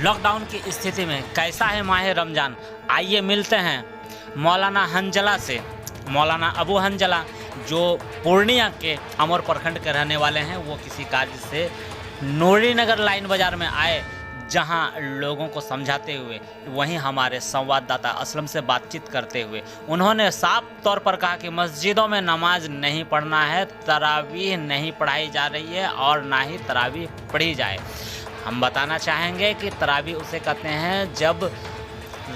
Lockdown की स्थिति में कैसा है माह रमज़ान, आइए मिलते हैं मौलाना हंजला से। मौलाना अबू हंजला जो पूर्णिया के अमर प्रखंड के रहने वाले हैं, वो किसी कार्य से नूरी नगर लाइन बाज़ार में आए, जहां लोगों को समझाते हुए वहीं हमारे संवाददाता असलम से बातचीत करते हुए उन्होंने साफ तौर पर कहा कि मस्जिदों में नमाज नहीं पढ़ना है, तरावीह नहीं पढ़ाई जा रही है और ना ही तरावीह पढ़ी जाए। हम बताना चाहेंगे कि तरावीह उसे कहते हैं जब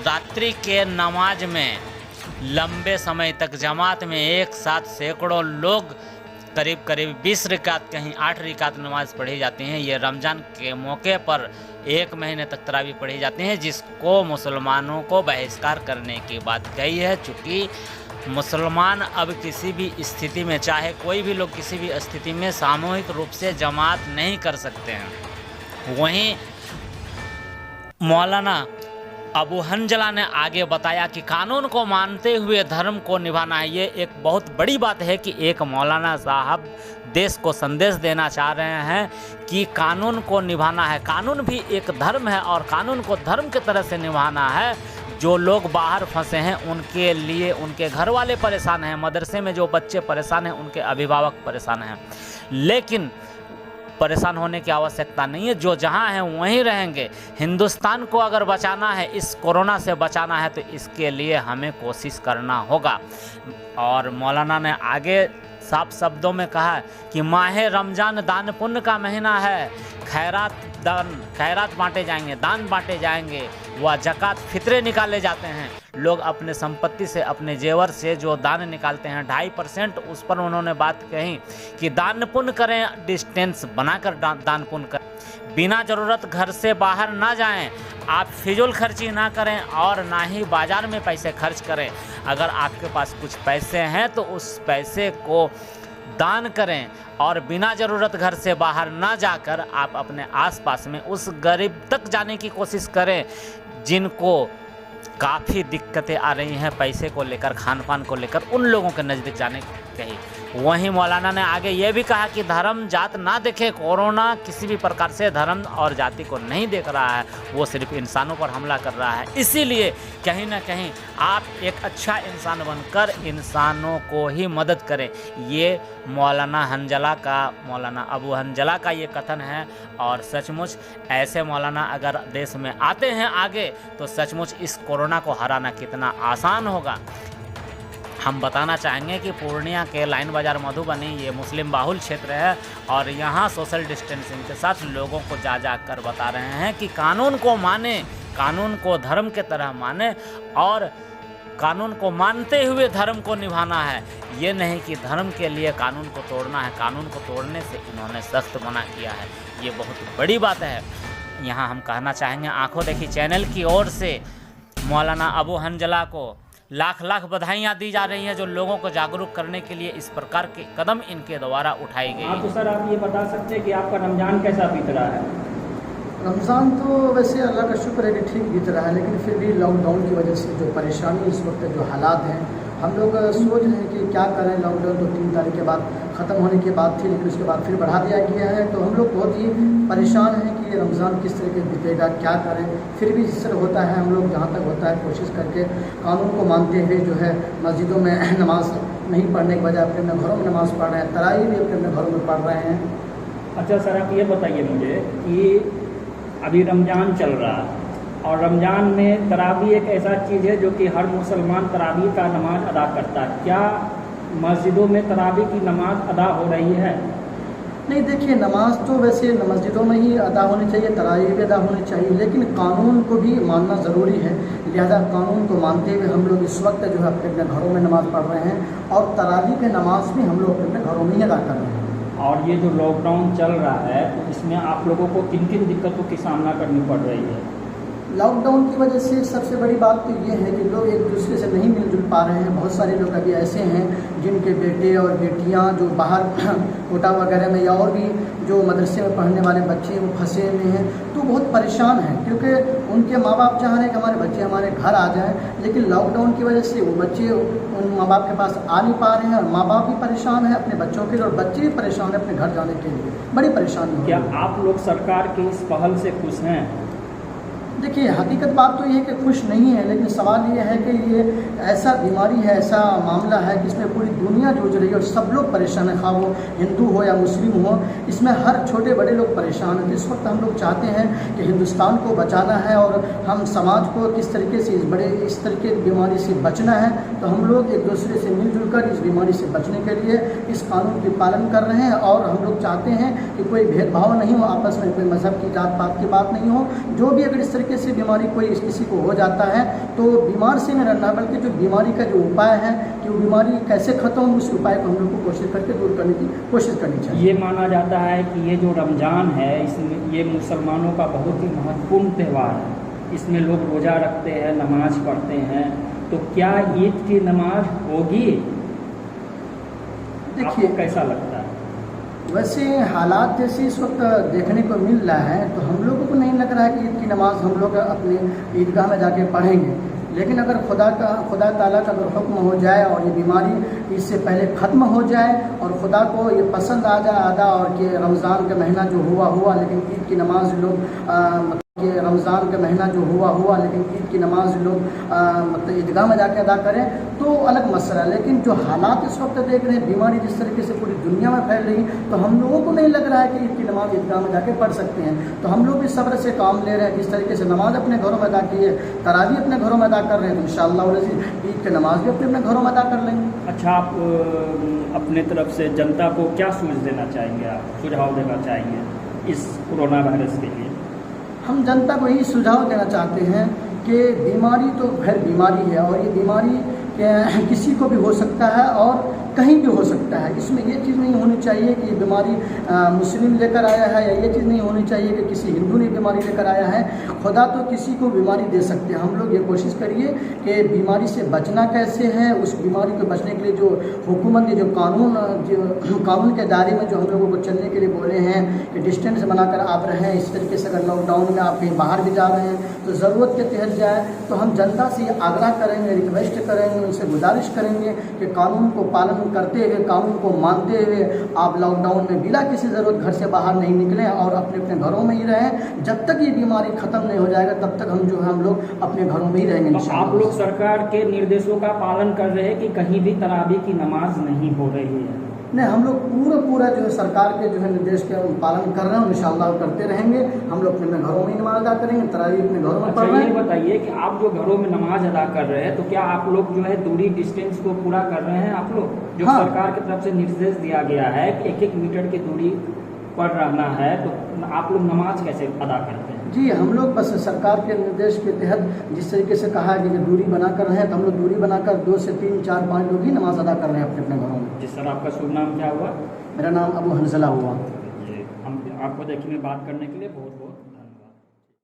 रात्रि के नमाज में लंबे समय तक जमात में एक साथ सैकड़ों लोग करीब 20 रिकात कहीं 8 रिकात नमाज पढ़ी जाती हैं। ये रमज़ान के मौके पर 1 महीने तक तरावीह पढ़ी जाती हैं, जिसको मुसलमानों को बहिष्कार करने की बात कही है। चूँकि मुसलमान अब किसी भी स्थिति में, चाहे कोई भी लोग किसी भी स्थिति में सामूहिक रूप से जमात नहीं कर सकते हैं। वहीं मौलाना अबू हंजला ने आगे बताया कि कानून को मानते हुए धर्म को निभाना है। ये एक बहुत बड़ी बात है कि एक मौलाना साहब देश को संदेश देना चाह रहे हैं कि कानून को निभाना है। कानून भी एक धर्म है और कानून को धर्म की तरह से निभाना है। जो लोग बाहर फंसे हैं उनके लिए उनके घर वाले परेशान हैं, मदरसे में जो बच्चे परेशान हैं उनके अभिभावक परेशान हैं, लेकिन परेशान होने की आवश्यकता नहीं है। जो जहां हैं वहीं रहेंगे। हिंदुस्तान को अगर बचाना है, इस कोरोना से बचाना है, तो इसके लिए हमें कोशिश करना होगा। और मौलाना ने आगे साफ शब्दों में कहा कि माह रमज़ान दान पुण्य का महीना है। खैरात बांटे जाएंगे, दान बांटे जाएंगे, व ज़कात फितरे निकाले जाते हैं। लोग अपने संपत्ति से, अपने जेवर से जो दान निकालते हैं 2.5%, उस पर उन्होंने बात कही कि दान पुण्य करें, डिस्टेंस बनाकर दान पुण्य करें, बिना ज़रूरत घर से बाहर ना जाएं, आप फिजूल खर्ची ना करें और ना ही बाज़ार में पैसे खर्च करें। अगर आपके पास कुछ पैसे हैं तो उस पैसे को दान करें और बिना ज़रूरत घर से बाहर ना जाकर आप अपने आसपास में उस गरीब तक जाने की कोशिश करें जिनको काफ़ी दिक्कतें आ रही हैं पैसे को लेकर, खान पान को लेकर, उन लोगों के नज़दीक जाने कही। वहीं मौलाना ने आगे ये भी कहा कि धर्म जात ना देखे। कोरोना किसी भी प्रकार से धर्म और जाति को नहीं देख रहा है, वो सिर्फ इंसानों पर हमला कर रहा है। इसीलिए कहीं ना कहीं आप एक अच्छा इंसान बनकर इंसानों को ही मदद करें। ये मौलाना अबू हंजला का ये कथन है। और सचमुच ऐसे मौलाना अगर देश में आते हैं आगे, तो सचमुच इस कोरोना को हराना कितना आसान होगा। हम बताना चाहेंगे कि पूर्णिया के लाइन बाज़ार मधुबनी ये मुस्लिम बाहुल क्षेत्र है और यहाँ सोशल डिस्टेंसिंग के साथ लोगों को जा कर बता रहे हैं कि कानून को माने, कानून को धर्म के तरह माने और कानून को मानते हुए धर्म को निभाना है। ये नहीं कि धर्म के लिए कानून को तोड़ना है। कानून को तोड़ने से इन्होंने सख्त मना किया है। ये बहुत बड़ी बात है। यहाँ हम कहना चाहेंगे आंखों देखी चैनल की ओर से मौलाना अबू हंजला को लाख बधाइयाँ दी जा रही हैं, जो लोगों को जागरूक करने के लिए इस प्रकार के कदम इनके द्वारा उठाई गई। तो सर आप ये बता सकते हैं कि आपका रमज़ान कैसा बीत रहा है? रमज़ान तो वैसे अल्लाह का शुक्र है कि ठीक बीत रहा है, लेकिन फिर भी लॉकडाउन की वजह से जो परेशानी इस वक्त जो हालात हैं, हम लोग सोच रहे हैं कि क्या करें। लॉकडाउन तो 3 तारीख के बाद ख़त्म होने के बाद थी, लेकिन उसके बाद फिर बढ़ा दिया गया है। तो हम लोग बहुत ही परेशान हैं कि रमज़ान किस तरह के बीतेगा, क्या करें। फिर भी जिस तरह होता है हम लोग जहाँ तक होता है कोशिश करके कानून को मानते हुए जो है मस्जिदों में नमाज नहीं पढ़ने के बजाय अपने अपने घरों में नमाज़ पढ़ रहे हैं, तरावी भी अपने अपने घरों में पढ़ रहे हैं। अच्छा सर, आप ये बताइए मुझे कि अभी रमज़ान चल रहा है और रमज़ान में तरावी एक ऐसा चीज़ है जो कि हर मुसलमान तरावी का नमाज अदा करता है। क्या मस्जिदों में तरावी की नमाज अदा हो रही है? नहीं, देखिए नमाज तो वैसे मस्जिदों में ही अदा होनी चाहिए, तरावी भी अदा होनी चाहिए, लेकिन कानून को भी मानना ज़रूरी है। लिहाजा कानून को मानते हुए हम लोग इस वक्त जो है अपने अपने घरों में नमाज़ पढ़ रहे हैं और तरावी की नमाज भी हम लोग अपने घरों में ही अदा कर रहे हैं। और ये जो लॉकडाउन चल रहा है तो इसमें आप लोगों को किन किन दिक्कतों की सामना करनी पड़ रही है? लॉकडाउन की वजह से सबसे बड़ी बात तो ये है कि लोग एक दूसरे से नहीं मिलजुल पा रहे हैं। बहुत सारे लोग अभी ऐसे हैं जिनके बेटे और बेटियां जो बाहर कोटा वगैरह में या और भी जो मदरसे में पढ़ने वाले बच्चे वो फंसे हुए हैं, तो बहुत परेशान हैं क्योंकि उनके माँ बाप चाह रहे हैं कि हमारे बच्चे हमारे घर आ जाएं, लेकिन लॉकडाउन की वजह से वो बच्चे उन माँ बाप के पास आ नहीं पा रहे हैं और माँ बाप भी परेशान हैं अपने बच्चों के लिए और बच्चे भी परेशान हैं अपने घर जाने के लिए। बड़ी परेशानी है। क्या आप लोग सरकार की इस पहल से खुश हैं? देखिए, हकीकत बात तो ये है कि खुश नहीं है, लेकिन सवाल ये है कि ये ऐसा बीमारी है, ऐसा मामला है कि इसमें पूरी दुनिया जूझ रही है और सब लोग परेशान है, खा वो हिंदू हो या मुस्लिम हो, इसमें हर छोटे बड़े लोग परेशान हैं। तो इस वक्त हम लोग चाहते हैं कि हिंदुस्तान को बचाना है और हम समाज को किस तरीके से इस तरीके की बीमारी से बचना है। तो हम लोग एक दूसरे से मिलजुल कर इस बीमारी से बचने के लिए इस कानून की पालन कर रहे हैं और हम लोग चाहते हैं कि कोई भेदभाव नहीं हो, आपस में कोई मज़हब की जात पात की बात नहीं हो। जो भी अगर इस तरीके से बीमारी कोई किसी को हो जाता है तो बीमार से नहीं रहना, बल्कि जो बीमारी का जो उपाय है कि वो बीमारी कैसे खत्म हो, उस उपाय को हम लोग को कोशिश करके दूर करने की कोशिश करनी चाहिए। ये माना जाता है कि ये जो रमज़ान है इसमें ये मुसलमानों का बहुत ही महत्वपूर्ण त्यौहार है। इसमें लोग रोज़ा रखते हैं, नमाज पढ़ते हैं, तो क्या ईद की नमाज होगी? देखिए, आपको कैसा लगता है? वैसे हालात जैसे इस वक्त देखने को मिल रहा है तो हम लोगों को नहीं लग रहा है कि ईद की नमाज़ हम लोग अपने ईदगाह में जाके पढ़ेंगे। लेकिन अगर खुदा ताला का अगर हुक्म हो जाए और ये बीमारी इससे पहले ख़त्म हो जाए और खुदा को ये पसंद आ जाए आदा और कि रमज़ान का महीना जो हुआ, लेकिन ईद की नमाज़ लोग कि रमज़ान का महीना जो हुआ, लेकिन ईद की नमाज़ लोग मतलब ईदगाह में जाके अदा करें तो अलग मसला है। लेकिन जो हालात इस वक्त देख रहे हैं, बीमारी जिस तरीके से पूरी दुनिया में फैल रही, तो हम लोगों को नहीं लग रहा है कि ईद की नमाज़ ईदगाह में जाके पढ़ सकते हैं। तो हम लोग भी सब्र से काम ले रहे हैं। जिस तरीके से नमाज़ अपने घरों में अदा की है, तरावी अपने घरों में अदा कर रहे हैं, तो इंशाअल्लाह ईद की नमाज़ भी अपने घरों में अदा कर लेंगे। अच्छा, आप अपने तरफ से जनता को क्या सूझ देना चाहेंगे, आप सुझाव देना चाहेंगे इस कोरोना वायरस के लिए? हम जनता को यही सुझाव देना चाहते हैं कि बीमारी तो खैर बीमारी है और ये बीमारी किसी को भी हो सकता है और कहीं भी हो सकता है। इसमें ये चीज़ नहीं होनी चाहिए कि ये बीमारी मुस्लिम लेकर आया है, या ये चीज़ नहीं होनी चाहिए कि किसी हिंदू ने बीमारी लेकर आया है। खुदा तो किसी को बीमारी दे सकते हैं। हम लोग ये कोशिश करिए कि बीमारी से बचना कैसे है, उस बीमारी को बचने के लिए जो हुकूमत ने जो कानून के दायरे में जो हम लोगों को चलने के लिए बोले हैं कि डिस्टेंस बनाकर आप रहें, इस तरीके से अगर लॉकडाउन में आप कहीं बाहर भी जा रहे हैं तो ज़रूरत के तहत जाए। तो हम जनता से ये आग्रह करेंगे, रिक्वेस्ट करेंगे, उनसे गुजारिश करेंगे कि कानून को पालन करते हुए, कानून को मानते हुए आप लॉकडाउन में बिना किसी ज़रूरत घर से बाहर नहीं निकलें और अपने अपने घरों में ही रहें। जब तक ये बीमारी ख़त्म नहीं हो जाएगा तब तक हम लोग अपने घरों में ही रहेंगे। तो आप लोग सरकार के निर्देशों का पालन कर रहे हैं कि कहीं भी तरावी की नमाज नहीं हो रही है? नहीं, हम लोग पूरा जो है सरकार के जो है निर्देश के पालन कर रहे हैं, इंशाअल्लाह करते रहेंगे। हम लोग अपने घरों में ही नमाज अदा करेंगे, तरावी अपने घरों में पढ़ रहे हैं। ये बताइए कि आप जो घरों में नमाज अदा कर रहे हैं तो क्या आप लोग जो है दूरी डिस्टेंस को पूरा कर रहे हैं? आप लोग जो हाँ। सरकार की तरफ से निर्देश दिया गया है कि 1-1 मीटर की दूरी पर रहना है, तो आप लोग नमाज कैसे अदा करते हैं? जी, हम लोग बस सरकार के निर्देश के तहत जिस तरीके से कहा है कि दूरी बना कर रहे हैं, तो हम लोग दूरी बनाकर 2 से 3, 4, 5 लोग ही नमाज अदा कर रहे हैं अपने घरों में। जी सर, आपका शुभ नाम क्या हुआ? मेरा नाम अबू हंसला हुआ। जी, हम आपको देखने बात करने के लिए बहुत